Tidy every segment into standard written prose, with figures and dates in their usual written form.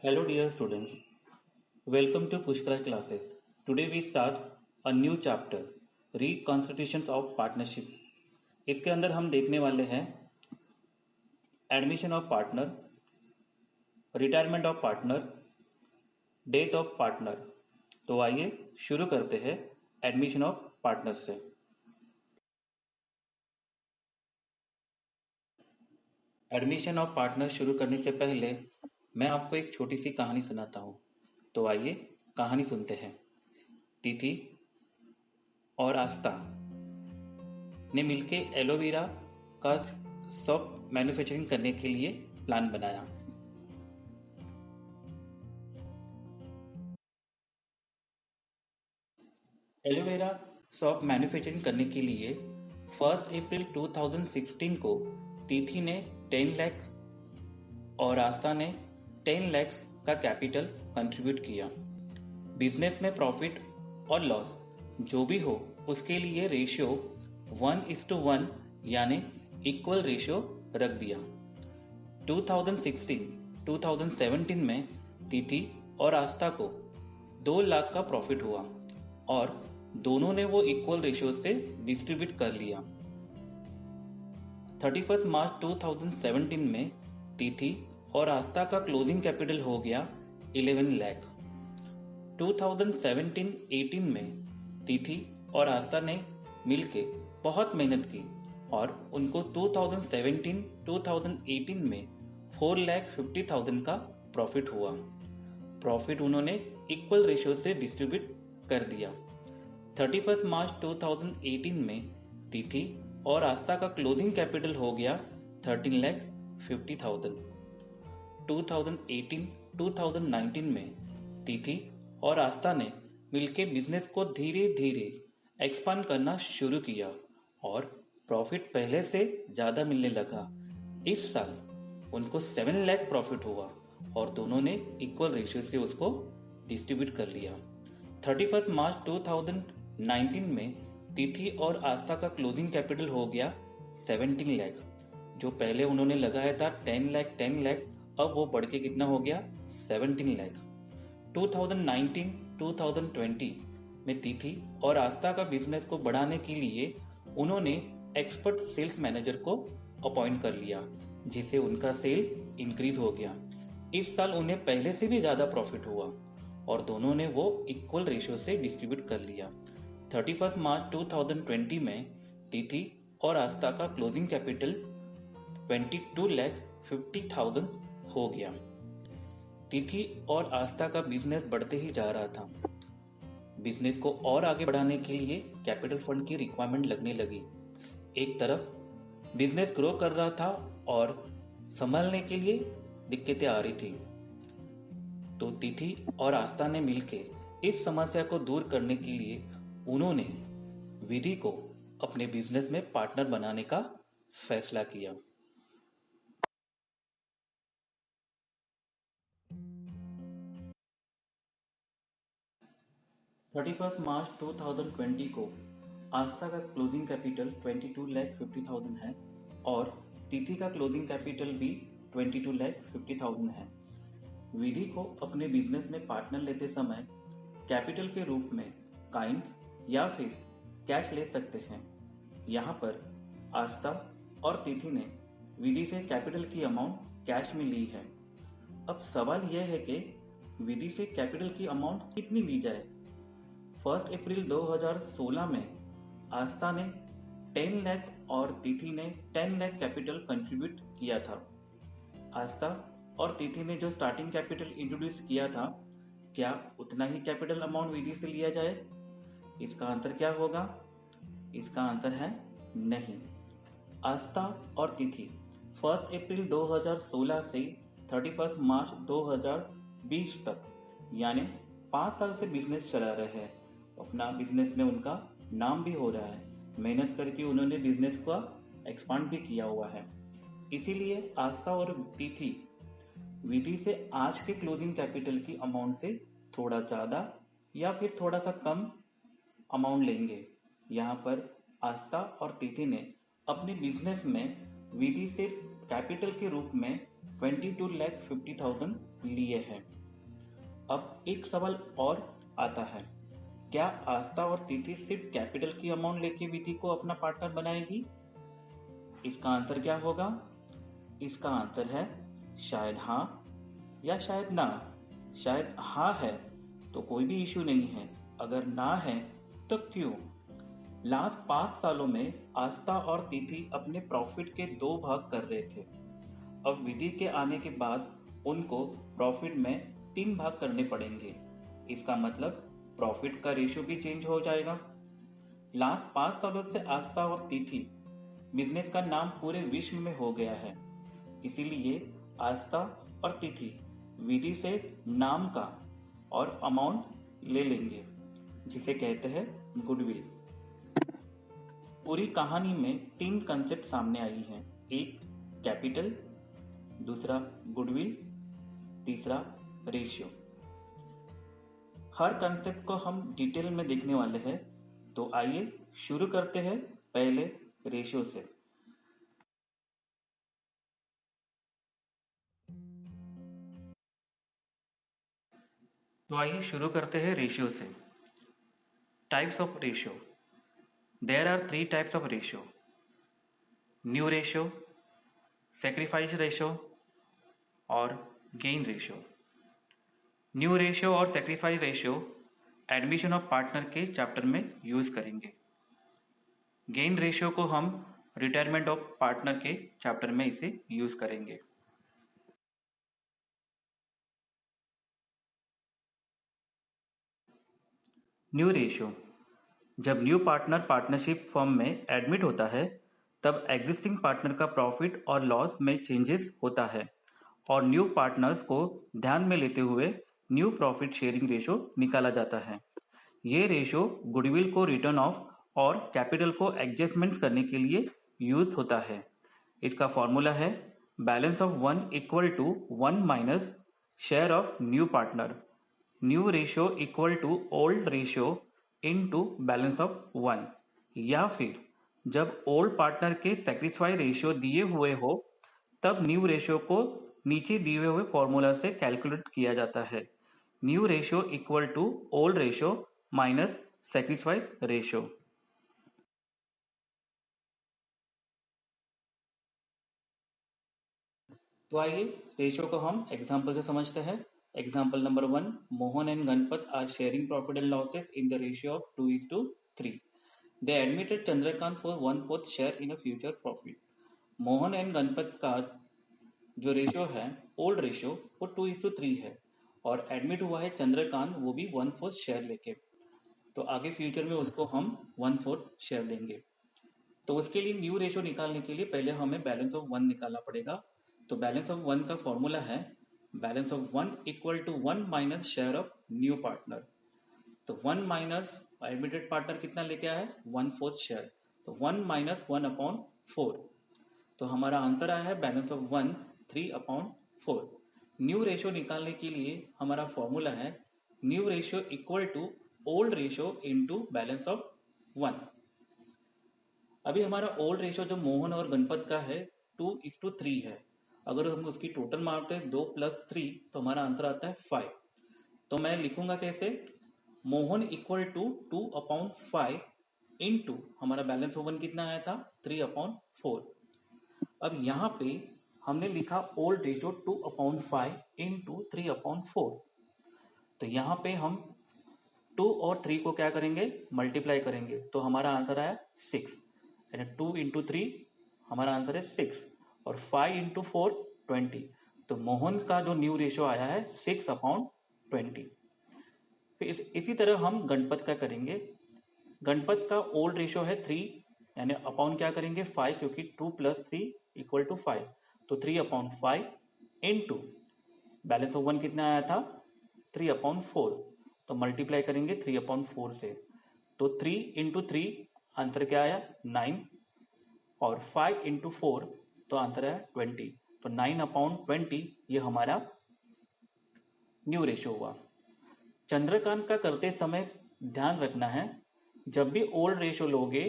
Hello, dear students. Welcome to Pushkar classes. Today we start a new chapter, Reconstitutions of Partnership. इसके अंदर हम देखने वाले हैं admission of partner, retirement of partner, death of partner. तो आइए शुरू करते हैं एडमिशन ऑफ पार्टनर से। एडमिशन ऑफ पार्टनर शुरू करने से पहले मैं आपको एक छोटी सी कहानी सुनाता हूँ। तो आइए कहानी सुनते हैं। तिथि और आस्था ने मिलके एलोवेरा का शॉप मैन्युफैक्चरिंग करने के लिए प्लान बनाया। एलोवेरा शॉप मैन्युफैक्चरिंग करने के लिए 1 अप्रैल 2016 को तिथि ने 10 लाख और आस्था ने 10 लाख का कैपिटल कंट्रीब्यूट किया। बिजनेस में प्रॉफिट और लॉस जो भी हो उसके लिए रेशियो 1:1 यानी इक्वल रेशियो रख दिया। 2016-2017 में तिथि और आस्था को 2 लाख का प्रॉफिट हुआ और दोनों ने वो इक्वल रेशियो से डिस्ट्रीब्यूट कर लिया। 31 मार्च 2017 में तिथि और आस्था का क्लोजिंग कैपिटल हो गया 11 लाख। 2017-18 में तिथि और आस्था ने मिलके बहुत मेहनत की और उनको 2017-2018 में 4,50,000 का प्रॉफिट हुआ। प्रॉफिट उन्होंने इक्वल रेशियो से डिस्ट्रीब्यूट कर दिया। 31 मार्च 2018 में तिथि और आस्था का क्लोजिंग कैपिटल हो गया 13,50,000। 2018-2019 में तिथि और आस्था ने मिलके बिजनेस को धीरे धीरे एक्सपांड करना शुरू किया और प्रॉफिट पहले से ज्यादा मिलने लगा। इस साल उनको 7 लाख प्रॉफिट हुआ और दोनों ने इक्वल रेशियो से उसको डिस्ट्रीब्यूट कर लिया। 31 मार्च 2019 में तिथि और आस्था का क्लोजिंग कैपिटल हो गया 17 लाख। जो पहले उन्होंने लगाया था 10 लाख, अब वो बढ़ के कितना हो गया 17 लाख। 2019-2020 में तिथि और आस्था का बिजनेस को बढ़ाने के लिए उन्होंने एक्सपर्ट सेल्स मैनेजर को अपॉइंट कर लिया, जिससे उनका सेल इंक्रीज हो गया। इस साल उन्हें पहले से भी ज्यादा प्रॉफिट हुआ और दोनों ने वो इक्वल रेशियो से डिस्ट्रीब्यूट कर लिया। 31 मार्च 2020 में तिथि और आस्था का क्लोजिंग कैपिटल 22,50,000 हो गया। तिथि और आस्था का बिजनेस बढ़ते ही जा रहा था। बिजनेस को और आगे बढ़ाने के लिए कैपिटल फंड की रिक्वायरमेंट लगने लगी। एक तरफ बिजनेस ग्रो कर रहा था और संभालने के लिए दिक्कतें आ रही थी। तो तिथि और आस्था ने मिलके इस समस्या को दूर करने के लिए उन्होंने विधि को अपने बिजनेस में पार्टनर बनाने का फैसला किया। (31 मार्च 2020 को आस्था का क्लोजिंग कैपिटल 22,50,000 है और तिथि का क्लोजिंग कैपिटल भी 22,50,000 है। विधि को अपने बिजनेस में पार्टनर लेते समय कैपिटल के रूप में काइंड या फिर कैश ले सकते हैं। यहाँ पर आस्था और तिथि ने विधि से कैपिटल की अमाउंट कैश में ली है। अब सवाल यह है कि विधि से कैपिटल की अमाउंट कितनी ली जाए। 1 अप्रैल 2016 में आस्था ने 10 लाख और तिथि ने 10 लाख कैपिटल कंट्रीब्यूट किया था। आस्था और तिथि ने जो स्टार्टिंग कैपिटल इंट्रोड्यूस किया था, क्या उतना ही कैपिटल अमाउंट विधि से लिया जाए? इसका आंसर क्या होगा? इसका आंसर है नहीं। आस्था और तिथि 1 अप्रैल 2016 से 31 मार्च 2020 तक यानी 5 साल से बिजनेस चला रहे हैं। अपना बिजनेस में उनका नाम भी हो रहा है। मेहनत करके उन्होंने बिजनेस का एक्सपांड भी किया हुआ है। इसीलिए आस्था और तिथि विधि से आज के क्लोजिंग कैपिटल की अमाउंट से थोड़ा ज्यादा या फिर थोड़ा सा कम अमाउंट लेंगे। यहाँ पर आस्था और तिथि ने अपने बिजनेस में विधि से कैपिटल के रूप में 22,50,000 लिए हैं। अब एक सवाल और आता है, क्या आस्था और तिथि सिर्फ कैपिटल की अमाउंट लेके विधि को अपना पार्टनर बनाएगी? इसका आंसर क्या होगा? इसका आंसर है शायद हाँ या शायद ना। शायद हाँ है तो कोई भी इश्यू नहीं है, अगर ना है तो क्यों? लास्ट 5 सालों में आस्था और तिथि अपने प्रॉफिट के 2 भाग कर रहे थे। अब विधि के आने के बाद उनको प्रॉफिट में 3 भाग करने पड़ेंगे। इसका मतलब प्रॉफिट का रेशियो भी चेंज हो जाएगा। लास्ट 5 सालों से आस्था और तिथि बिजनेस का नाम पूरे विश्व में हो गया है, इसीलिए आस्था और तिथि विधि से नाम का और अमाउंट ले लेंगे, जिसे कहते हैं गुडविल। पूरी कहानी में 3 कंसेप्ट सामने आई हैं, एक कैपिटल, दूसरा गुडविल, तीसरा रेशियो। हर कंसेप्ट को हम डिटेल में देखने वाले हैं, तो आइए शुरू करते हैं पहले रेशियो से। तो आइए शुरू करते हैं रेशियो से। Types of ratio. There are 3 types of ratio: new ratio, sacrifice ratio और गेन रेशियो। न्यू रेशियो और sacrifice ratio admission of partner के चैप्टर में यूज करेंगे। गेन रेशियो को हम रिटायरमेंट ऑफ पार्टनर के चैप्टर में इसे यूज करेंगे। New ratio. जब न्यू पार्टनर पार्टनरशिप फर्म में एडमिट होता है, तब एग्जिस्टिंग पार्टनर का प्रॉफिट और लॉस में चेंजेस होता है और न्यू पार्टनर्स को ध्यान में लेते हुए न्यू प्रॉफिट शेयरिंग रेशियो निकाला जाता है। ये रेशियो गुडविल को रिटर्न ऑफ और कैपिटल को एडजस्टमेंट्स करने के लिए यूज होता है। इसका फॉर्मूला है balance of 1 equal to 1 minus share of new partner, new ratio equal to old ratio into balance of 1, या फिर जब ओल्ड पार्टनर के सैक्रिफाइस रेशियो दिए हुए हो तब न्यू रेशियो को नीचे दिए हुए फॉर्मूला से कैलकुलेट किया जाता है, new ratio equal to old ratio minus sacrifice ratio. तो आइए रेशियो को हम एग्जाम्पल से समझते हैं। Example number 1, Mohan and Ganpat are sharing profit and losses in the ratio of 2:3। They admitted Chandrakant for 1/4 share in a future profit. Mohan and Ganpat का जो ratio है, ओल्ड रेशियो, वो 2:3 है और एडमिट हुआ है चंद्रकांत, वो भी 1/4 शेयर लेके। तो आगे फ्यूचर में उसको हम 1/4 शेयर देंगे। तो उसके लिए न्यू रेशियो निकालने के लिए पहले हमें बैलेंस ऑफ 1 निकालना पड़ेगा। तो बैलेंस ऑफ 1 का फॉर्मूला है balance of 1 equal to 1 minus share of new partner. तो 1 माइनस एडमिटेड पार्टनर कितना लेके आया है, 1/4 शेयर, तो 1 माइनस 1/4। तो हमारा आंसर आया है बैलेंस ऑफ 1 3/4। न्यू रेशियो निकालने के लिए हमारा फॉर्मूला है new ratio equal to old ratio into balance of 1। अभी हमारा ओल्ड रेशियो जो मोहन और गणपत का है 2:3 है। अगर हम उसकी टोटल मारते हैं 2 + 3 तो हमारा आंसर आता है 5। तो मैं लिखूंगा कैसे, मोहन इक्वल टू 2/5 इंटू हमारा बैलेंस ऑफ 1 कितना आया था, 3/4। अब यहाँ पे हमने लिखा ओल्ड रेशियो 2/5 इंटू 3/4। तो यहाँ पे हम 2 और 3 को क्या करेंगे, मल्टीप्लाई करेंगे, तो हमारा आंसर आया 6। यानी 2 × 3 हमारा आंसर है 6 और 5 × 4 20। तो मोहन का जो न्यू रेशियो आया है 6/20। फिर इसी तरह हम गणपत का करेंगे। गणपत का ओल्ड रेशियो है 3, यानी अपॉन क्या करेंगे 5, क्योंकि 2 + 3 = 5। तो 3/5 इंटू बैलेंस ऑफ 1 कितना आया था, 3/4। तो मल्टीप्लाई करेंगे 3/4 से। तो 3 × 3 आंसर क्या आया, 9, और 5 × 4 तो आंसर आया 20। तो 9/20 ये हमारा न्यू रेशियो हुआ। चंद्रकांत का करते समय ध्यान रखना है, जब भी ओल्ड रेशियो लोगे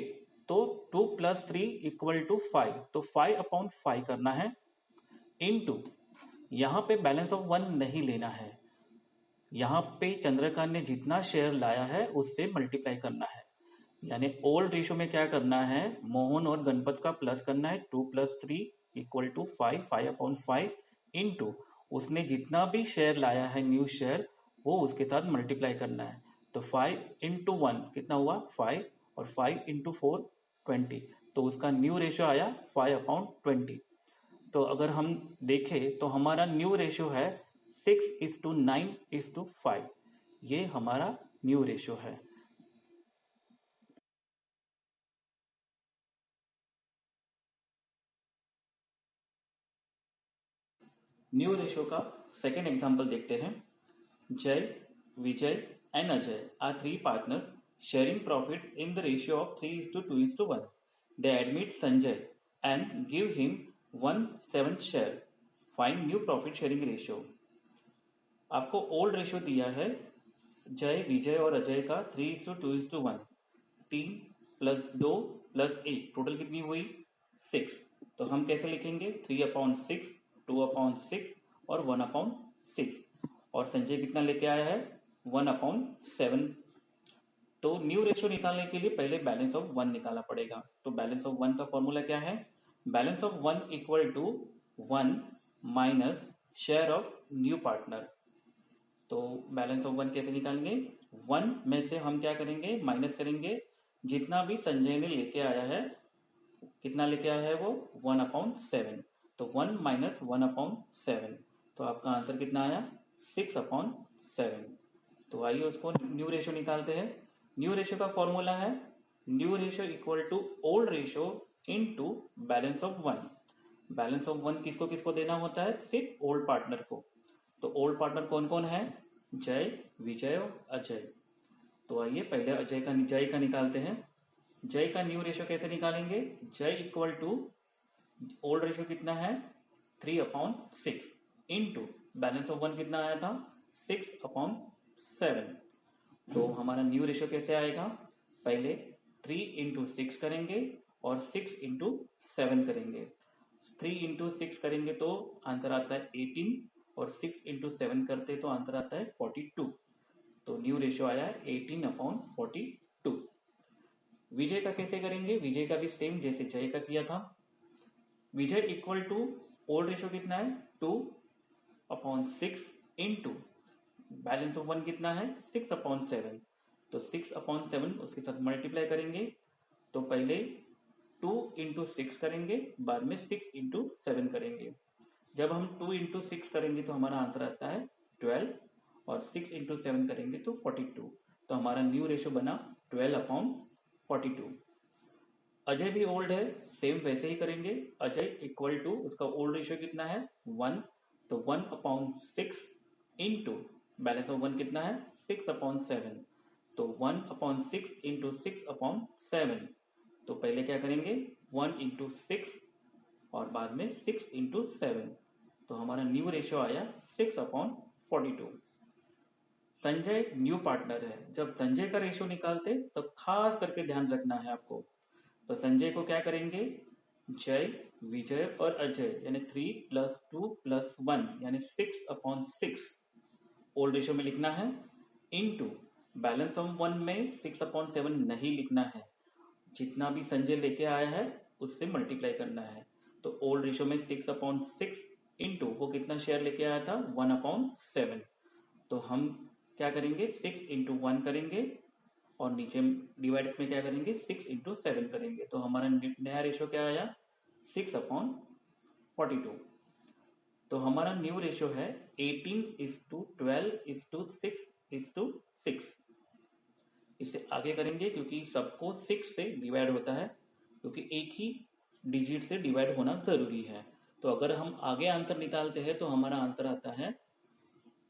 तो 2 + 3 = 5, तो 5/5 करना है, इंटू यहाँ पे बैलेंस ऑफ वन नहीं लेना है, यहाँ पे चंद्रकांत ने जितना शेयर लाया है उससे मल्टीप्लाई करना है। यानी ओल्ड रेशो में क्या करना है, मोहन और गणपत का प्लस करना है, 2 + 3 = 5, 5/5 इंटू उसने जितना भी शेयर लाया है न्यू शेयर वो उसके साथ मल्टीप्लाई करना है। तो 5 × 1 कितना हुआ 5, और 5 × 4 20, तो उसका न्यू रेशो आया 5/20। तो अगर हम देखें तो हमारा न्यू रेशो है 6:9:5, ये हमारा न्यू रेशो है। न्यू रेशो का सेकेंड एग्जाम्पल देखते हैं। Jay, Vijay and Ajay are three partners sharing profits in the ratio of 3:2:1. They admit Sanjay and give him 1/7 share. Find new profit sharing ratio. आपको ओल्ड रेशियो दिया है जय, विजय और अजय का 3:2:1, 3 + 2 + 1, टोटल कितनी हुई 6। तो हम कैसे लिखेंगे 3/6, 2/6 और 1/6। और संजय कितना लेके आया है 1/7। तो न्यू रेशियो निकालने के लिए पहले बैलेंस ऑफ वन निकालना पड़ेगा। तो बैलेंस ऑफ वन का फॉर्मूला क्या है, balance of one = 1 minus share of new partner. तो बैलेंस ऑफ वन कैसे निकालेंगे, 1 में से हम क्या करेंगे माइनस करेंगे जितना भी संजय ने लेके आया है, कितना लेके आया है वो 1/7। तो 1 - 1/7, तो आपका आंसर कितना आया 6/7। तो आइए उसको न्यू रेशियो निकालते हैं। न्यू रेशियो का फॉर्मूला है new ratio = old ratio into balance of one. Balance of one किसको किसको देना होता है, सिर्फ ओल्ड पार्टनर को। तो ओल्ड पार्टनर कौन कौन है, जय, विजय और अजय। तो आइए पहले जय का निकालते हैं। जय का न्यू रेशियो कैसे निकालेंगे, जय = ओल्ड रेशियो कितना है 3/6 इंटू बैलेंस ऑफ वन कितना आया था 6/7। तो हमारा न्यू रेशियो कैसे आएगा, पहले 3 × 6 करेंगे और 6 × 7 करेंगे। 3 × 6 करेंगे तो आंसर आता है 18, और 6 × 7 करते तो आंसर आता है 42। तो न्यू रेशियो आया 18/42। विजय का कैसे करेंगे, विजय का भी सेम जैसे जय का किया था। विजय = ओल्ड रेशियो कितना है 2/6 इंटू बैलेंस ऑफ वन कितना है 6/7। तो 6/7 उसके साथ मल्टीप्लाई करेंगे। तो पहले 2 × 6 करेंगे, बाद में 6 × 7 करेंगे। जब हम 2 × 6 करेंगे तो हमारा आंसर आता है 12, और 6 × 7 करेंगे तो 42। तो हमारा न्यू रेशियो बना 12/42। अजय भी ओल्ड है, सेम वैसे ही करेंगे। अजय = उसका ओल्ड रेशियो कितना है 1, तो 1/6 इंटू बैलेंस ऑफ वन कितना है 6/7। तो 1/6 इंटू 6/7। तो पहले क्या करेंगे 1 × 6 और बाद में 6 × 7। तो हमारा न्यू रेशियो आया 6/42। संजय न्यू पार्टनर है, जब संजय का रेशियो निकालते तो खास करके ध्यान रखना है आपको। तो संजय को क्या करेंगे, जय, विजय और अजय यानी 3 + 2 + 1 यानी 6/6 ओल्ड रेशियो में लिखना है, इनटू बैलेंस ऑफ वन में 6/7 नहीं लिखना है, जितना भी संजय लेके आया है उससे मल्टीप्लाई करना है। तो ओल्ड रेशियो में 6/6 इंटू वो कितना शेयर लेके आया था 1/7। तो हम क्या करेंगे 6 × 1 करेंगे और नीचे डिवाइड में क्या करेंगे 6 × 7 करेंगे। तो हमारा नया रेशियो क्या आया 6/42। तो हमारा न्यू रेशियो है 18:12:6:6। इसे आगे करेंगे क्योंकि सबको 6 से डिवाइड होता है, क्योंकि एक ही डिजिट से डिवाइड होना जरूरी है। तो अगर हम आगे आंसर निकालते हैं तो हमारा आंसर आता है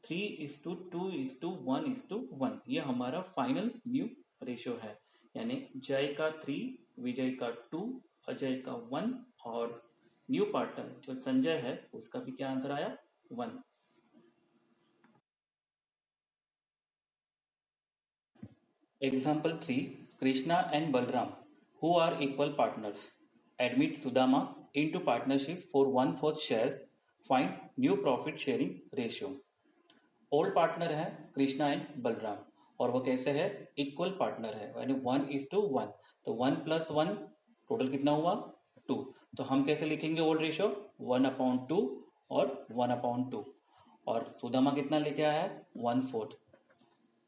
3:2:1:1। ये हमारा फाइनल न्यू रेशियो है, यानी जय का 3, विजय का 2, अजय का 1 और न्यू पार्टनर जो संजय है उसका भी क्या आंसर आया 1। Example 3. Krishna and Balram, who are equal partners, admit Sudama into partnership for 1/4 shares. Find new profit sharing ratio. Old partner है कृष्णा एंड बलराम और वो कैसे है, इक्वल पार्टनर है, यानी 1:1। तो 1+1 टोटल कितना हुआ 2। तो हम कैसे लिखेंगे ओल्ड रेशियो, 1/2 और 1/2। और सुदामा कितना लेके आया है 1/4।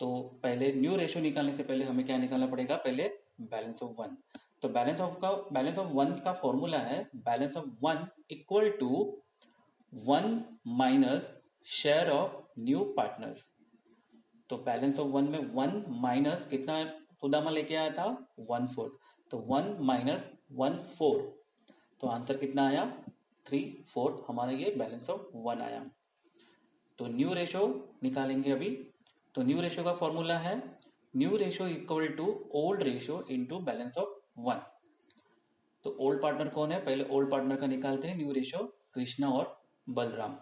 तो पहले न्यू रेशियो निकालने से पहले हमें क्या निकालना पड़ेगा, पहले बैलेंस ऑफ 1। तो बैलेंस ऑफ 1 का फॉर्मूला है balance of 1 equal to 1 minus share of new partners. तो बैलेंस ऑफ 1 में 1 माइनस कितना सुदामा लेके आया था 1/4। तो 1 माइनस 1/4, तो आंसर कितना आया 3/4। हमारा ये बैलेंस ऑफ 1 आया। तो न्यू रेशियो निकालेंगे अभी। तो न्यू रेशियो का फॉर्मूला है new ratio equal to old ratio into balance of 1। तो ओल्ड पार्टनर कौन है, पहले ओल्ड पार्टनर का निकालते हैं न्यू रेशियो, कृष्णा और बलराम।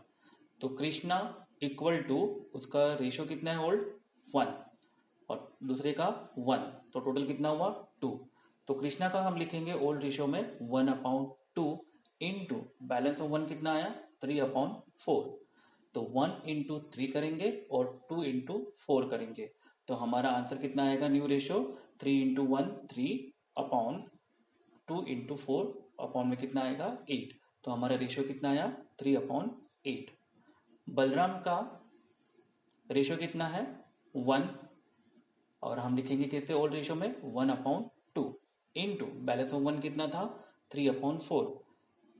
तो कृष्णा इक्वल टू उसका रेशियो कितना है ओल्ड 1 और दूसरे का 1, तो टोटल कितना हुआ 2। तो कृष्णा का हम लिखेंगे ओल्ड रेशियो में 1/2 इंटू बैलेंस ऑफ 1 कितना आया 3/4। तो 1 × 3 करेंगे और 2 × 4 करेंगे, तो हमारा आंसर कितना आएगा न्यू रेशियो 3 × 1 3/2 × 4 अपॉन में कितना आएगा 8। तो हमारा रेशियो कितना आया 3/8। बलराम का रेशियो कितना है 1 और हम लिखेंगे कैसे ओल्ड रेशियो में 1/2 इंटू बैलेंस ऑफ 1 कितना था 3/4।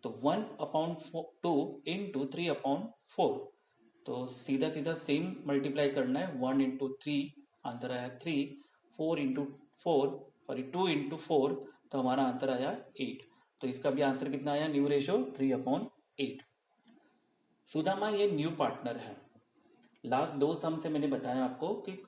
तो 1/2 इंटू 3/4, तो सीधा सीधा सेम मल्टीप्लाई करना है 1 × 3, आंसर आया 3। 4 × 4 सॉरी 2 × 4, तो हमारा आंसर आया 8। तो इसका भी आंसर कितना आया न्यू रेशियो 3/8। सुदामा ये न्यू पार्टनर है। लास्ट 2 सम से मैंने बताया आपको कि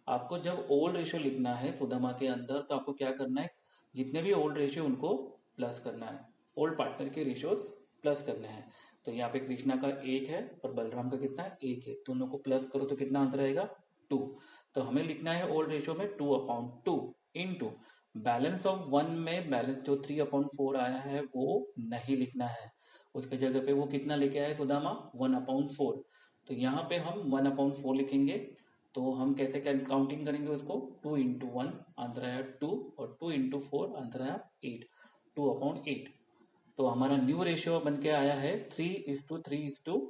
आपको जब ओल्ड रेशियो लिखना है सुदामा के अंदर, तो आपको क्या करना है, जितने भी ओल्ड रेशियो उनको प्लस करना है, ओल्ड पार्टनर के रेशियो प्लस करने हैं। तो यहाँ पे कृष्णा का 1 है और बलराम का कितना है 1 है, दोनों को प्लस करो तो कितना आंसर आएगा 2। तो हमें लिखना है ओल्ड रेशियो में 2/2 इंटू बैलेंस ऑफ 1 में बैलेंस जो 3/4 आया है वो नहीं लिखना है, उसके जगह पे वो कितना लेके आया सुदामा 1/4। तो यहाँ पे हम 1/4 लिखेंगे। तो हम कैसे काउंटिंग करेंगे उसको, 2 × 1 आंसर आया 2 और 2 × 4 आंसर आया 8, 2/8। तो हमारा न्यू रेशियो बन के आया है 3:3:2।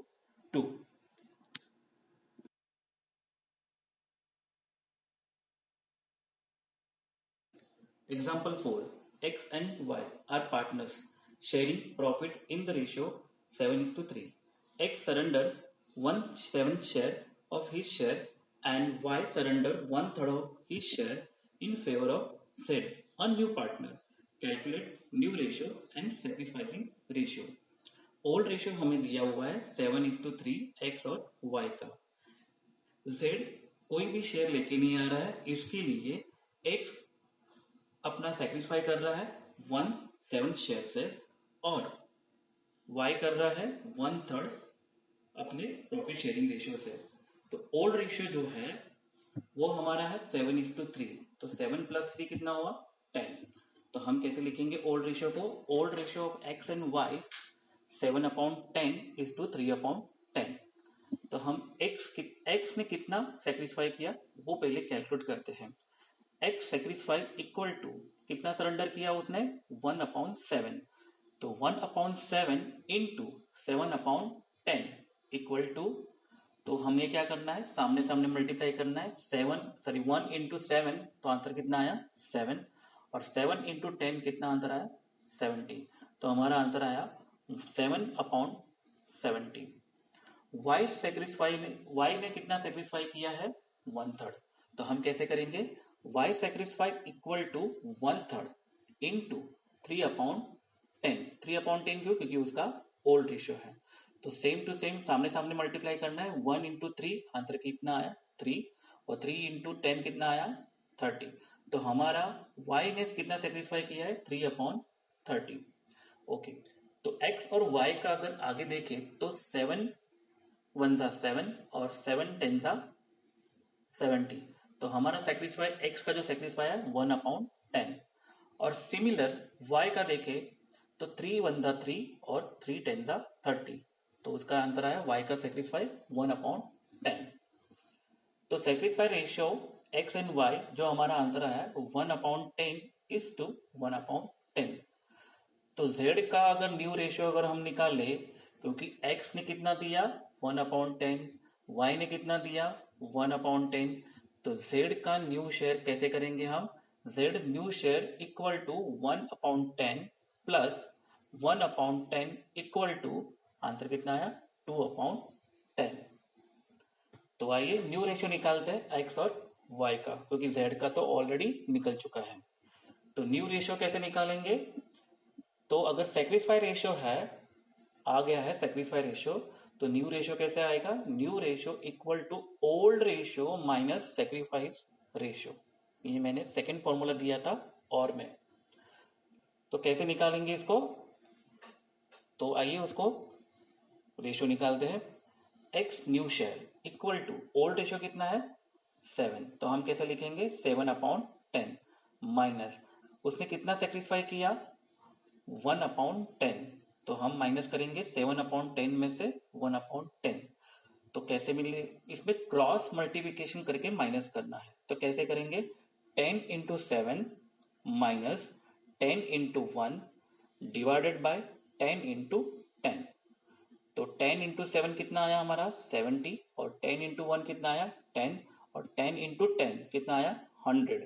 Example 4. X and Y are partners sharing profit in the ratio 7:3. X surrender 1/7 share of his share and Y surrender 1/3 of his share in favor of Z, a new partner. Calculate new ratio and sacrificing ratio. Old ratio हमें दिया हुआ है 7:3 X और Y का। Z कोई भी share लेके नहीं आ रहा है, इसके लिए X अपना सेक्रीफाई कर रहा है 1/7 शेयर से और Y कर रहा है 1/3 अपने प्रॉफिट शेयरिंग रेशियो से। तो ओल्ड रेशियो जो है वो हमारा है 7:3। तो 7 + 3 कितना हुआ 10। तो हम कैसे लिखेंगे ओल्ड रेशियो को, old ratio of X and Y 7/10 = 3/10। तो हम X ने कितना सेक्रीफाई किया वो पहले कैलकुलेट करते हैं। X सेक्रीफाई इक्वल टू कितना सरेंडर किया उसने 1/7। तो 1/7 इंटू 7/10 इक्वल टू, तो हमें क्या करना है सामने सामने मल्टीप्लाई करना है 1 × 7, तो आंसर कितना आया 7 और 7 × 10 कितना आंसर आया 70। तो हमारा आंसर आया 7/70। Y ने कितना सेक्रीफाई किया है 1/3। तो हम कैसे करेंगे, Y sacrifice equal to 1/3 into 3/10। 3/10 क्यों, क्योंकि उसका ओल्ड रेशियो है। तो सेम टू सेम सामने सामने मल्टीप्लाई करना है 1 × 3, आंसर कितना आया 3 और 3 × 10 कितना आया 30। तो हमारा Y ने कितना सेक्रीफाई किया है 3/30। ओके, तो X और Y का अगर आगे देखें तो 7 1 7 और 7 10 70। तो हमारा सेक्रीफाई X का जो सेक्रीफाई है 1/10 और सिमिलर Y का देखें तो 3 1 3 और 3 10 30। तो उसका आंसर आया y का सेक्रीफाई 1/10। तो sacrifice ratio x and y जो हमारा आंसर आया 1/10 इज टू 1/10। तो z का अगर न्यू रेशियो अगर हम निकाले, क्योंकि x ने कितना दिया 1/10, y ने कितना दिया 1/10, तो z का न्यू शेयर कैसे करेंगे हम? z new share equal to 1/10 plus 1/10 equal to answer कितना आया 2/10। तो आइए न्यू रेशियो निकालते हैं x और y का, क्योंकि z का तो ऑलरेडी निकल चुका है। तो न्यू रेशियो कैसे निकालेंगे? तो अगर सेक्रीफाई रेशियो है, आ गया है सेक्रीफाई रेशियो, तो न्यू रेशियो कैसे आएगा? New ratio equal to old ratio minus sacrifice ratio. ये मैंने सेकंड फॉर्मूला दिया था और में। तो कैसे निकालेंगे इसको? तो आइए उसको रेशियो निकालते हैं। x new share equal to old ratio कितना है 7, तो हम कैसे लिखेंगे 7/10 माइनस उसने कितना सेक्रीफाई किया 1/10, तो हम माइनस करेंगे 7/10 में से 1/10। तो कैसे मिले? इसमें क्रॉस मल्टीप्लिकेशन करके माइनस करना है। तो कैसे करेंगे? 10 into 7 minus 10 into 1 divided by 10 into 10। तो 10 इंटू 7 कितना आया हमारा 70, और 10 इंटू 1 कितना आया 10, और 10 इंटू 10 कितना आया 100।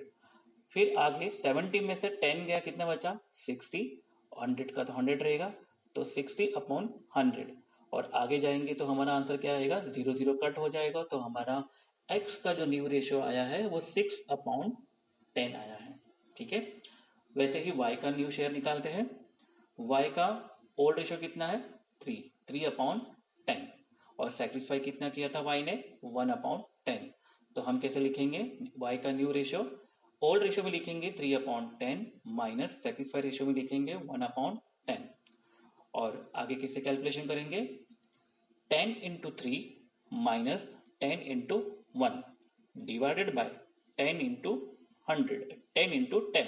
फिर आगे 70 में से 10 गया, कितना बचा 60, 100 का तो 100 रहेगा, तो 60/100। और आगे जाएंगे तो हमारा आंसर क्या आएगा 0 0 कट हो जाएगा, तो हमारा x का जो न्यू रेशियो आया है वो 6/10 आया है। ठीक है, वैसे ही y का न्यू शेयर निकालते हैं। y का ओल्ड रेशियो कितना है 3/10, और सेक्रीफाई कितना किया था y ने 1/10। तो हम कैसे लिखेंगे y का न्यू रेशियो? ओल्ड रेशियो में लिखेंगे 3/10 माइनस सेक्रीफाई रेशियो में लिखेंगे 1/10। और आगे किससे कैलकुलेशन करेंगे? 10 into 3 minus 10 into 1 divided by 10 into 100, 10 into 10।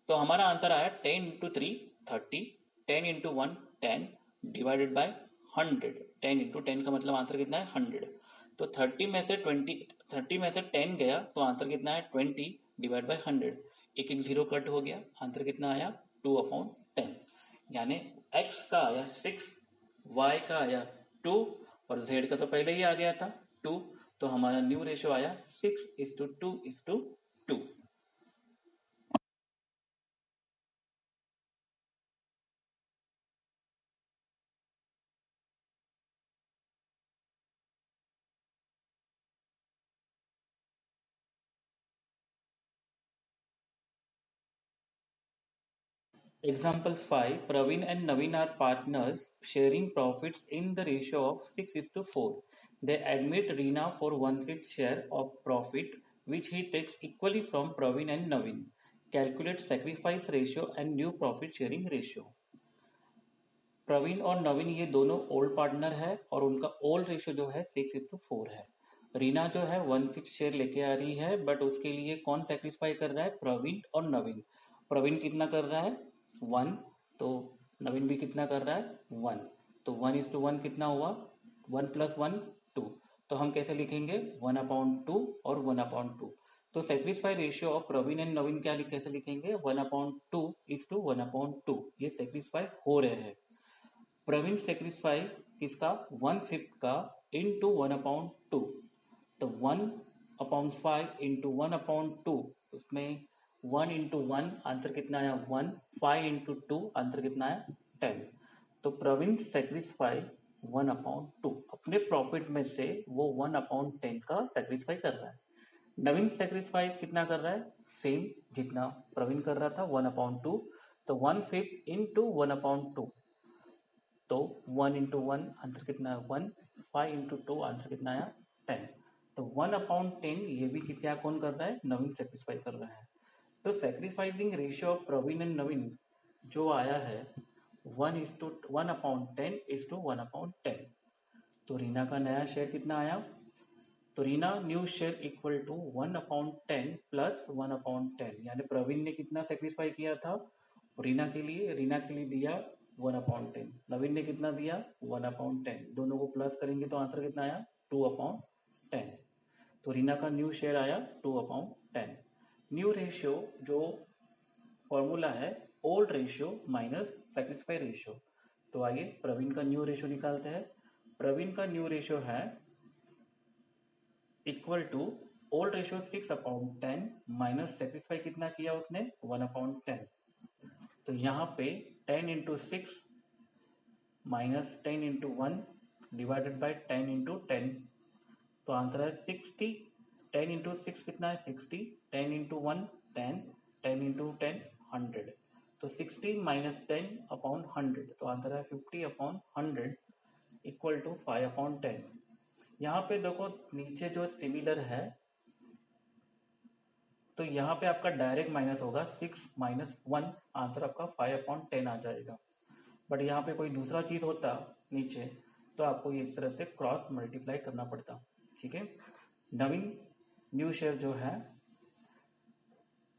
तो हमारा आंसर आया 10 into 3 30, 10 into 1 10 divided by 100। 10 into 10 का मतलब आंसर कितना है 100। तो 30 में से 10 गया, तो आंसर कितना है 20 डिवाइड बाय 100। एक एक जीरो कट हो गया, आंसर कितना आया 2/10। यानी x का आया 6, y का आया 2, और z का तो पहले ही आ गया था 2। तो हमारा न्यू रेशियो आया 6:2:2। Example 5, Praveen and Naveen are partners sharing profits in the ratio of 6:4. They admit Reena for 1/5 share of profit which he takes equally from Praveen and Naveen. Calculate sacrifice ratio and new profit sharing ratio. Praveen और नवीन ये दोनों old partner है और उनका old ratio जो है 6:4 है। रीना जो है 1/5 शेयर लेके आ रही है, बट उसके लिए कौन सेक्रीफाई कर रहा है? प्रवीण और नवीन। प्रवीण कितना कर रहा है 1, तो नवीन भी कितना कर रहा है 1, तो 1:1 कितना हुआ 1 + 1 2। तो हम कैसे लिखेंगे 1/2 और 1/2। तो sacrifice ratio of Praveen and Naveen क्या कैसे लिखेंगे 1/2:1/2। ये सेक्रीफाई हो रहे हैं। प्रवीण सेक्रीफाई किसका 1/5 का इंटू 1/2, तो 1/5 इंटू 1/2, उसमें 1 इंटू 1 आंसर कितना आया 1, 5 इंटू 2 आंसर कितना आया 10। तो प्रवीण सेक्रीफाई 1/2, अपने प्रॉफिट में से वो 1/10 का सेक्रीफाई कर रहा है। नवीन सेक्रीफाई कितना कर रहा है सेम जितना प्रवीण कर रहा था 1/2, तो 1/5 इंटू 1/2, तो 1 इंटू 1 आंसर कितना है 1, 5 इंटू 2 आंसर कितना आया 10। तो 1/10 ये भी क्या कौन कर रहा है नवीन सेक्रीफाई कर रहा है। तो sacrificing ratio of Praveen and Naveen जो आया है 1/10:1/10। तो रीना का नया शेयर कितना आया? तो Reena new share equal to 1/10 plus 1/10, यानी प्रवीण ने कितना सेक्रीफाई किया था रीना के लिए दिया 1/10। नवीन ने कितना दिया 1/10, दोनों को प्लस करेंगे तो आंसर कितना आया 2/10। तो रीना का न्यू शेयर आया 2/10। न्यू रेशियो जो फॉर्मूला है old ratio minus sacrifice ratio. तो आइए प्रवीण का न्यू रेशियो निकालते हैं। प्रवीण का न्यू रेशियो है equal to old ratio 6/10 minus sacrifice कितना किया उसने 1/10। तो यहाँ पे 10 into 6 minus 10 into 1 divided by 10 into 10। तो आंसर है 60। 10 इंटू 6 कितना है 60, 10 इंटू 1 10, 10 इंटू 10 100। तो 60 माइनस 10/100, तो आंसर है 50/100 इक्वल टू 5/10। यहाँ पे देखो नीचे जो सिमिलर है तो यहाँ पे आपका डायरेक्ट माइनस होगा 6 माइनस 1, आंसर आपका 5/10 आ जाएगा। बट यहाँ पे कोई दूसरा चीज होता नीचे तो आपको इस तरह से क्रॉस मल्टीप्लाई करना पड़ता। ठीक है। नवीन न्यू शेयर जो है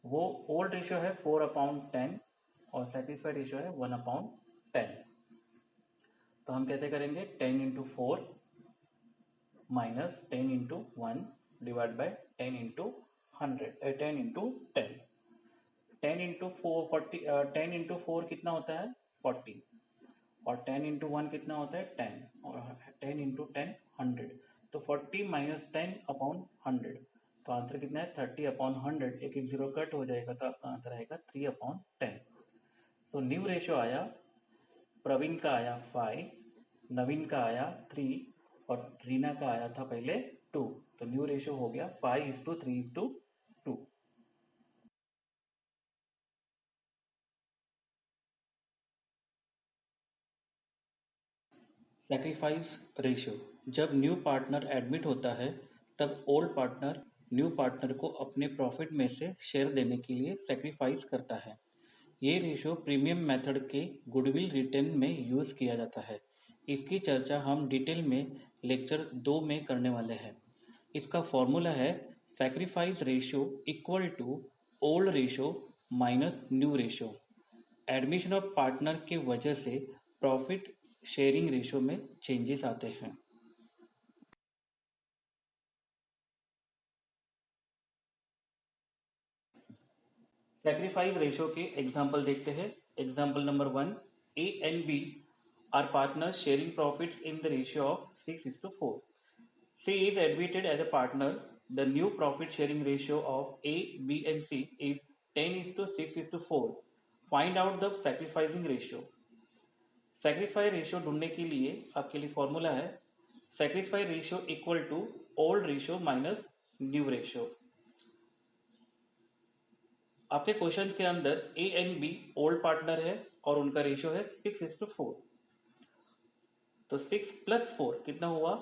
वो ओल्ड रेशियो है 4/10 और सैटिस्फाइड रेशियो है 1/10। तो हम कैसे करेंगे 10 into 4 minus 10 into 1 divide by 10 into 100, 10 into 10। 10 into 4 10 into 4 कितना होता है 40 और 10 इंटू 1 कितना होता है 10 और 10 इंटू 10 100। तो 40 माइनस 10/100, तो आंसर कितना है 30/100। एक एक जीरो कट हो जाएगा तो आपका आंसर आएगा 3/10। तो न्यू रेशियो आया प्रवीण का आया 5, नवीन का आया 3 और रीना का आया था पहले 2। तो न्यू रेशियो हो गया 5:3:2। सैक्रिफाइस रेशियो जब न्यू पार्टनर एडमिट होता है तब ओल्ड पार्टनर न्यू पार्टनर को अपने प्रॉफिट में से शेयर देने के लिए सैक्रिफाइस करता है। ये रेशियो प्रीमियम मेथड के गुडविल रिटेन में यूज किया जाता है। इसकी चर्चा हम डिटेल में लेक्चर 2 में करने वाले हैं। इसका फॉर्मूला है sacrifice ratio equal to old ratio minus new ratio. Admission of partner के वजह से प्रॉफिट शेयरिंग रेशियो में चेंजेस आते हैं। सैक्रिफाइस रेशियो के एग्जाम्पल देखते हैं। Example number 1, A and B are partners sharing profits in the ratio of 6:4। C is admitted as a partner. The new profit sharing ratio of A, B and C is 10:6:4. Find out the sacrificing ratio. Sacrifice ratio ढूंढने के लिए आपके लिए formula है sacrifice ratio equal to old ratio minus new ratio. आपके question के अंदर A and B old partner है और उनका रेशियो है 6:4। तो 6 प्लस 4 कितना हुआ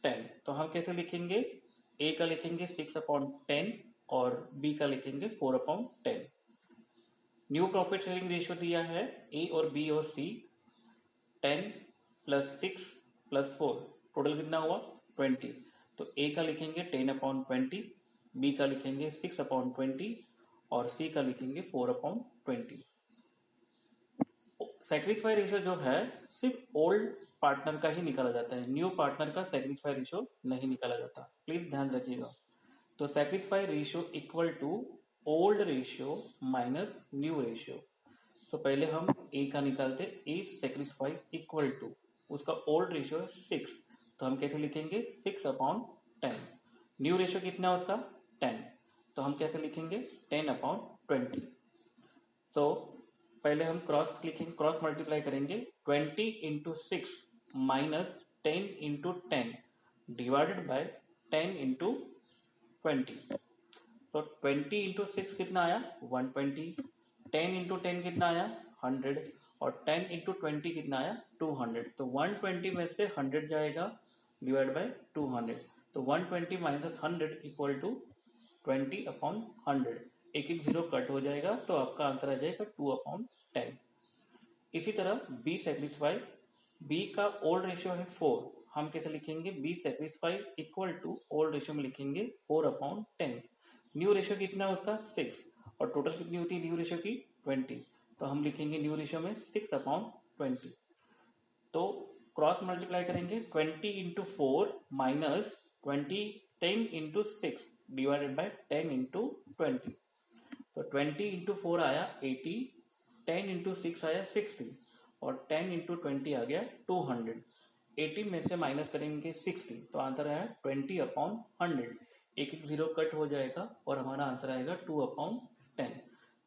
10। तो हम कैसे लिखेंगे ए का लिखेंगे 6/10 और बी का लिखेंगे 4/10। न्यू प्रॉफिट शेयरिंग रेशियो दिया है ए और बी और सी 10 प्लस 6 प्लस 4 टोटल कितना हुआ 20। तो ए का लिखेंगे 10/20, बी का लिखेंगे 6/20 और सी का लिखेंगे 4/20। सैक्रिफाइस रेशियो जो है सिर्फ ओल्ड पार्टनर का ही निकाला जाता है, न्यू पार्टनर का सैक्रिफाइस रेशियो नहीं निकाला जाता, प्लीज ध्यान रखिएगा। तो sacrifice ratio equal to old ratio minus new ratio. तो पहले हम ए का निकालते, ए सैक्रिफाइस इक्वल टू उसका ओल्ड रेशियो है 6, तो हम कैसे लिखेंगे 6/10। न्यू रेशियो कितना है उसका 10, तो हम कैसे लिखेंगे 10/20। सो पहले हम क्रॉस लिखेंगे, क्रॉस मल्टीप्लाई करेंगे 20 into 6 minus 10 into 10 divided by 10 into 20। तो 20 इंटू 6 कितना आया 120, 10 इंटू 10 कितना आया 100 और 10 इंटू 20 कितना आया 200। तो 120 में से 100 जाएगा डिवाइड बाय 200। तो 120 माइनस 100 इक्वल टू 20/100। एक एक जीरो कट हो जाएगा तो आपका आंसर आ जाएगा 2/10। इसी तरह बी सैक्रिफाई, बी का ओल्ड रेशियो है 4, हम कैसे लिखेंगे B sacrifice equal to old ratio में लिखेंगे 4/10। न्यू रेशियो कितना है उसका 6 और टोटल कितनी होती है न्यू रेशियो की 20। तो हम लिखेंगे न्यू रेशियो में 6/10 20। तो क्रॉस मल्टीप्लाई करेंगे 20 into 4 minus 20 10 into 6 divided by 10 into 20। तो 20 इंटू 4 आया 80, 10 इंटू 6 आया 60 और 10 इंटू 20 आ गया 200। 80 में से माइनस करेंगे 60 तो आंसर आया 20 अपॉन 100। एक एक जीरो कट हो जाएगा और हमारा आंसर आएगा 2 अपॉन 10।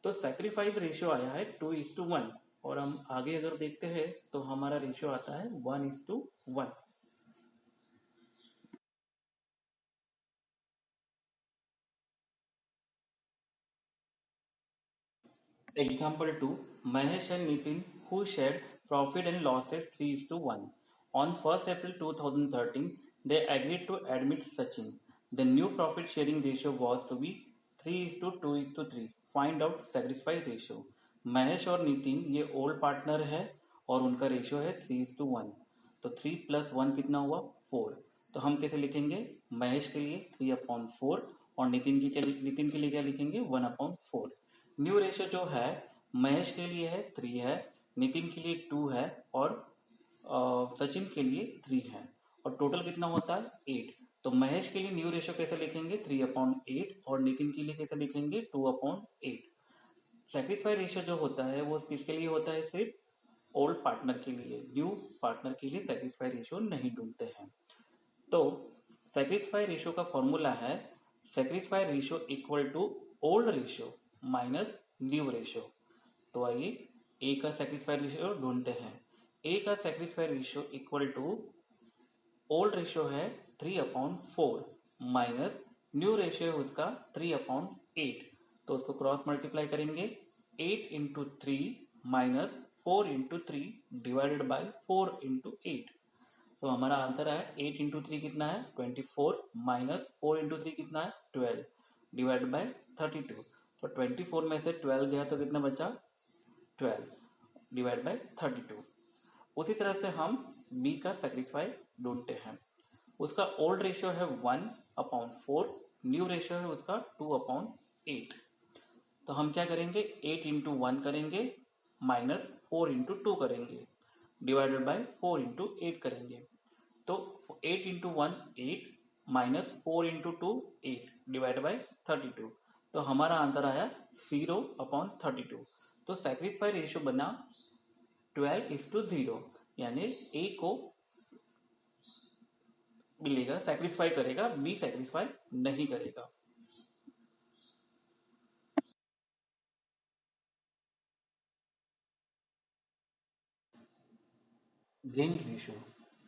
तो सेक्रीफाइस रेशियो आया है 2:1 और हम आगे अगर देखते हैं तो हमारा रेशियो आता है 1:1। Example 2. Mahesh and Nitin, who shared profit and losses 3:1. On 1st April 2013, they agreed to admit Sachin. The new profit sharing ratio was to be 3:2:3. Find out sacrifice ratio. Mahesh और नितिन ये ओल्ड पार्टनर है और उनका ratio है 3:1। तो 3 + 1 कितना हुआ 4। तो हम कैसे लिखेंगे, महेश के लिए 3/4 और नितिन के लिए क्या लिखेंगे 1/4। न्यू रेशियो जो है महेश के लिए है 3 है, नितिन के लिए 2 है और सचिन के लिए 3 है और टोटल कितना होता है 8। तो महेश के लिए न्यू रेशियो कैसे लिखेंगे 3/8 और नितिन के लिए कैसे लिखेंगे 2/8। सेक्रीफाई रेशियो जो होता है वो किसके लिए होता है, सिर्फ ओल्ड पार्टनर के लिए, न्यू पार्टनर के लिए सेक्रीफाई रेशियो नहीं ढूंढते हैं। तो सेक्रीफाई रेशियो का फॉर्मूला है sacrifice ratio equal to old ratio minus new ratio. तो आइए ए का सेक्रीफाई रेशियो ढूंढते हैं। ए का sacrifice ratio equal to old ratio है 3/4 माइनस न्यू रेशियो है उसका 3/8। तो उसको क्रॉस मल्टीप्लाई करेंगे 8 into 3 minus 4 into 3 divided by 4 into 8। तो हमारा आंसर है 8 इंटू 3 कितना है 24 माइनस 4 इंटू 3 कितना है 12 डिवाइड बाई 32। तो 24 में से 12 गया तो कितना बचा 12 डिवाइड बाई 32। उसी तरह से हम बी का सेक्रीफाई ढूंढते हैं। उसका ओल्ड रेशियो है 1/4, न्यू रेशियो है उसका 2/8। तो हम क्या करेंगे 8 इंटू 1 करेंगे माइनस 4 इंटू 2 करेंगे डिवाइडेड बाई 4 इंटू 8 करेंगे। तो 8 into 1 8 minus 4 into 2 8 divide by 32। तो हमारा आंसर आया 0/32। तो सेक्रीफाई रेशियो बना 12:0 यानी ए को मिलेगा सेक्रीफाई करेगा, बी सेक्रीफाई नहीं करेगा। गेन रेशियो,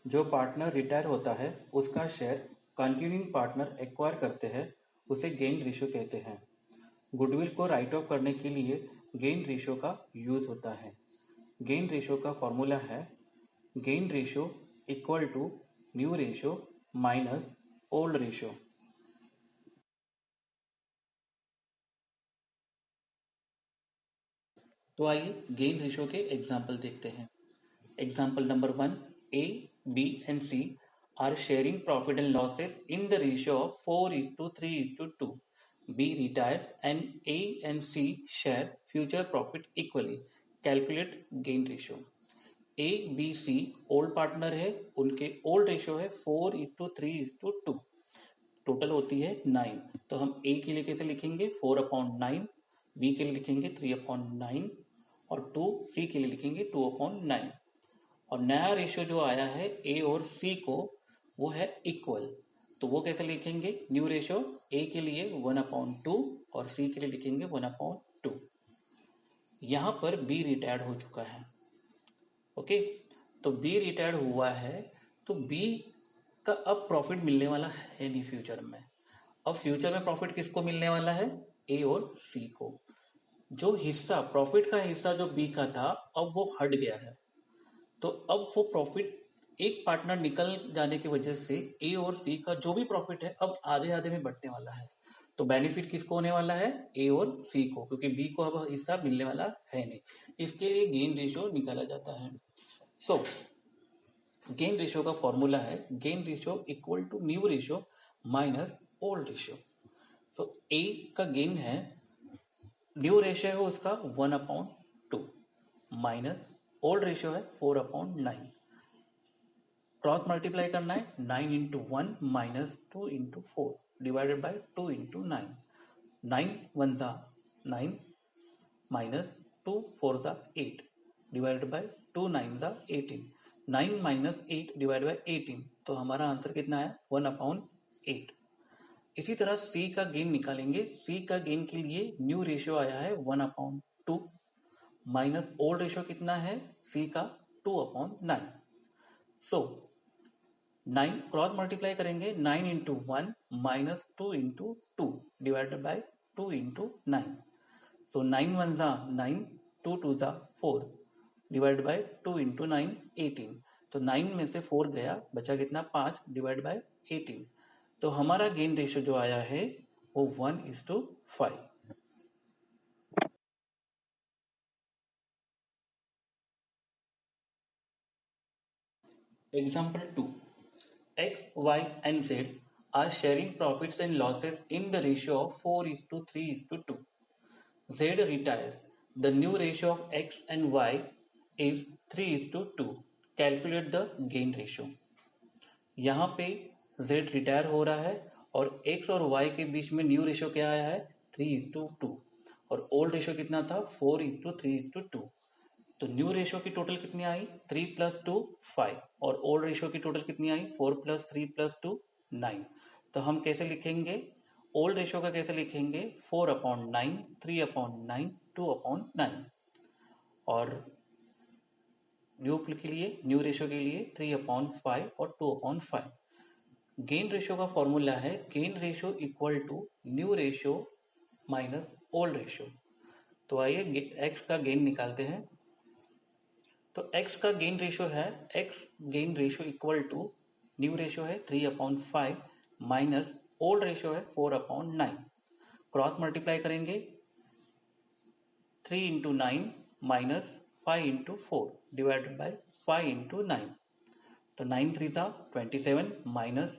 जो पार्टनर रिटायर होता है उसका शेयर कंटिन्यूइंग पार्टनर एक्वायर करते हैं उसे गेन रेशियो कहते हैं। गुडविल को राइट ऑफ करने के लिए गेन रेशियो का यूज होता है। गेन रेशियो का फॉर्मूला है gain ratio equal to new ratio minus old ratio. तो आइए गेन रेशियो के एग्जाम्पल देखते हैं। Example number 1. A, B and C are sharing profit and losses in the ratio of 4:3:2. B retires and A and C share future profit equally. Calculate gain ratio. A, B, C old partner है, उनके old ratio है 4:3:2। Total होती है 9। तो हम A के लिए कैसे लिखेंगे 4/9, B के लिए लिखेंगे 3/9 और 2 C के लिए लिखेंगे 2/9। और नया रेशियो जो आया है ए और सी को वो है इक्वल। तो वो कैसे लिखेंगे न्यू रेशियो ए के लिए 1/2 और सी के लिए लिखेंगे 1/2। यहां पर बी रिटायर्ड हो चुका है। ओके, तो बी रिटायर्ड हुआ है तो बी का अब प्रॉफिट मिलने वाला है नहीं फ्यूचर में। अब फ्यूचर में प्रॉफिट किसको मिलने वाला है ए और सी को। जो हिस्सा प्रॉफिट का हिस्सा जो बी का था अब वो हट गया है। तो अब वो प्रॉफिट एक पार्टनर निकल जाने की वजह से ए और सी का जो भी प्रॉफिट है अब आधे आधे में बंटने वाला है। तो बेनिफिट किसको होने वाला है ए और सी को, क्योंकि बी को अब हिस्सा मिलने वाला है नहीं। इसके लिए गेन रेशियो निकाला जाता है। सो गेन रेशियो का फॉर्मूला है gain ratio equal to new ratio minus old ratio. So A का गेन है न्यू रेशियो है उसका 1/2 माइनस ओल्ड रेशियो है 4/9। क्रॉस मल्टीप्लाई करना है, 9 into 1 minus 2 into 4 divided by 2 into 9। 9 one ज़ा 9 माइनस 2 4 ज़ा 8 डिवाइडेड बाई 2 9 ज़ा 18। 9 माइनस 8 डिवाइड बाई 18, तो हमारा आंसर कितना है 1/8। इसी तरह सी का गेन निकालेंगे। सी का गेन के लिए न्यू रेशियो आया है 1/2 माइनस ओल्ड रेशियो कितना है सी का 2/9। सो 9 क्रॉस मल्टीप्लाई करेंगे, 9 into 1 minus 2 into 2 divided by 2 into 9। So 9 one ज़ा 9, 2 टू ज़ा 4 डिवाइड बाई 2 इंटू 9 18। तो 9 में से 4 गया, बचा कितना 5 डिवाइड बाई 18। तो हमारा गेन रेशियो जो आया है वो 1:5। Example 2. X, Y and Z are sharing profits and losses in the ratio of 4:3:2. Z retires. The new ratio of X and Y is 3:2. Calculate the gain ratio. यहाँ पे Z retire हो रहा है और X और Y के बीच में new ratio क्या आया है 3:2 और ओल्ड रेशियो कितना था 4:3:2। तो न्यू रेशियो की टोटल कितनी आई 3 + 2 5 और ओल्ड रेशियो की टोटल कितनी आई 4 + 3 + 2 9। तो हम कैसे लिखेंगे ओल्ड रेशियो का, कैसे लिखेंगे 4/9, 3/9, 2/9 और न्यू के लिए न्यू रेशियो के लिए 3/5 और 2/5। गेन रेशियो का फॉर्मूला है gain ratio equal to new ratio minus old ratio. तो आइए एक्स का गेन निकालते हैं। तो x का गेन रेशियो है x gain ratio equal to new ratio है 3/5 माइनस ओल्ड रेशियो है 4/9। क्रॉस मल्टीप्लाई करेंगे 3 into 9 minus 5 into 4 divided by 5 into 9। तो 9 3 था 27 माइनस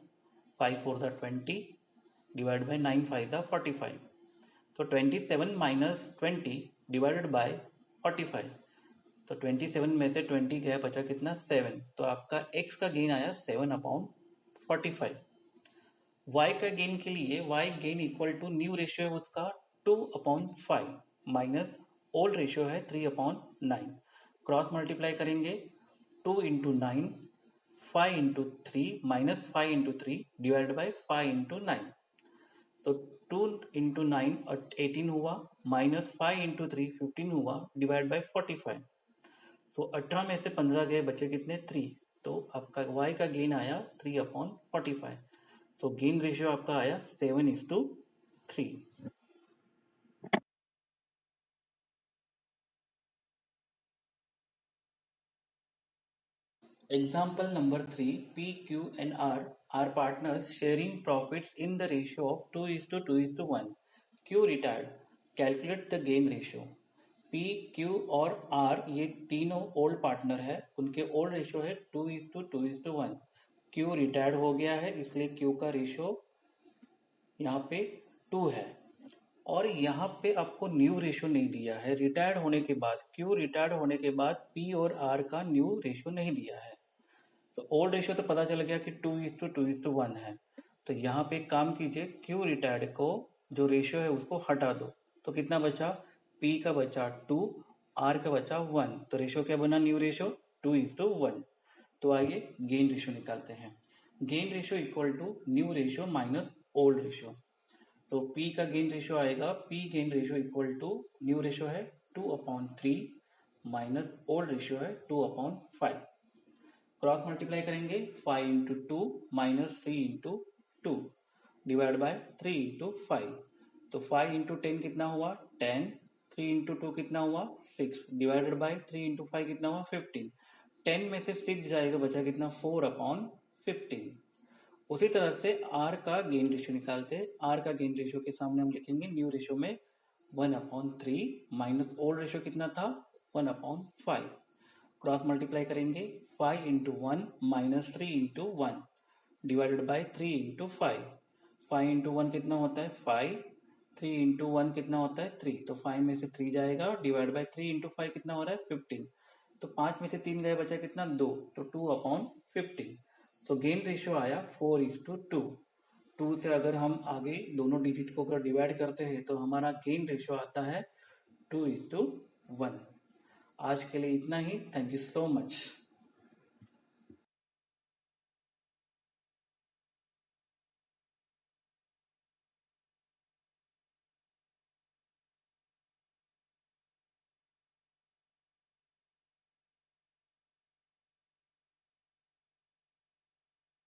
5 4 था 20 डिवाइड बाई 9 5 था 45। तो 27 माइनस 20 डिवाइडेड बाई 45। तो 27 में से 20 गया, बचा कितना 7। तो आपका x का गेन आया 7/45। y का गेन के लिए y gain equal to new ratio है उसका 2/5 माइनस ओल्ड रेशियो है 3/9। क्रॉस मल्टीप्लाई करेंगे 2 into 9 5 into 3 minus 5 into 3 divide by 5 into 9। तो 2 इंटू 9 18 हुआ माइनस 5 इंटू 3 15 हुआ डिवाइड बाई 45। तो 18 में से 15 गए, बचे कितने 3। तो आपका y का गेन आया 3/45। तो गेन रेशियो आपका आया 7:3। Example number 3. P, Q and R are partners sharing profits in the ratio of 2:2:1. Q retired. Calculate the gain ratio. P, Q और R ये तीनों ओल्ड पार्टनर है, उनके ओल्ड रेशियो है 2:2:1। Q रिटायर्ड हो गया है इसलिए Q का रेशियो यहाँ पे 2 है और यहाँ पे आपको न्यू रेशियो नहीं दिया है। रिटायर्ड होने के बाद Q रिटायर्ड होने के बाद P और R का न्यू रेशियो नहीं दिया है। तो ओल्ड रेशियो तो पता चल गया कि 2:2:1 है। तो यहाँ पे काम कीजिए, Q रिटायर्ड को जो रेशियो है उसको हटा दो। तो कितना बचा P का बचा 2, R का बचा 1। तो रेशियो क्या बना न्यू रेशियो 2:1। तो आइए गेन रेशियो निकालते हैं। Gain ratio equal to new ratio minus old ratio. तो P का गेन रेशियो आएगा P gain ratio equal to new ratio है 2/3 माइनस ओल्ड रेशियो है 2/5। क्रॉस मल्टीप्लाई करेंगे 5 into 2 minus 3 into 2 divide by 3 into 5। तो 5 into 10 कितना हुआ 10। 3 into 2 कितना हुआ 6 डिवाइडेड बाय 3 इंटू 5 कितना हुआ 15। 10 में से 6 जाएगा, बचा कितना 4/15। उसी तरह से R का गेन रेशियो निकालते हैं। R का गेन रेशियो के सामने हम लिखेंगे न्यू रेशियो में 1/3 माइनस ओल्ड रेशियो कितना था 1/5। क्रॉस मल्टीप्लाई करेंगे 5 into 1 minus 3 into 1 divided by 3 into 5। 5 into 1 कितना होता है 5। 3 इंटू 1 कितना होता है 3। तो 5 में से 3 जाएगा डिवाइड बाई 3 इंटू 5 कितना हो रहा है 15। तो 5 में से 3 गए, बचा कितना 2, तो 2/50। तो गेन रेशियो आया 4:2। 2 से अगर हम आगे दोनों डिजिट को अगर डिवाइड करते हैं तो हमारा गेन रेशियो आता है 2:1। आज के लिए इतना ही। Thank you so much.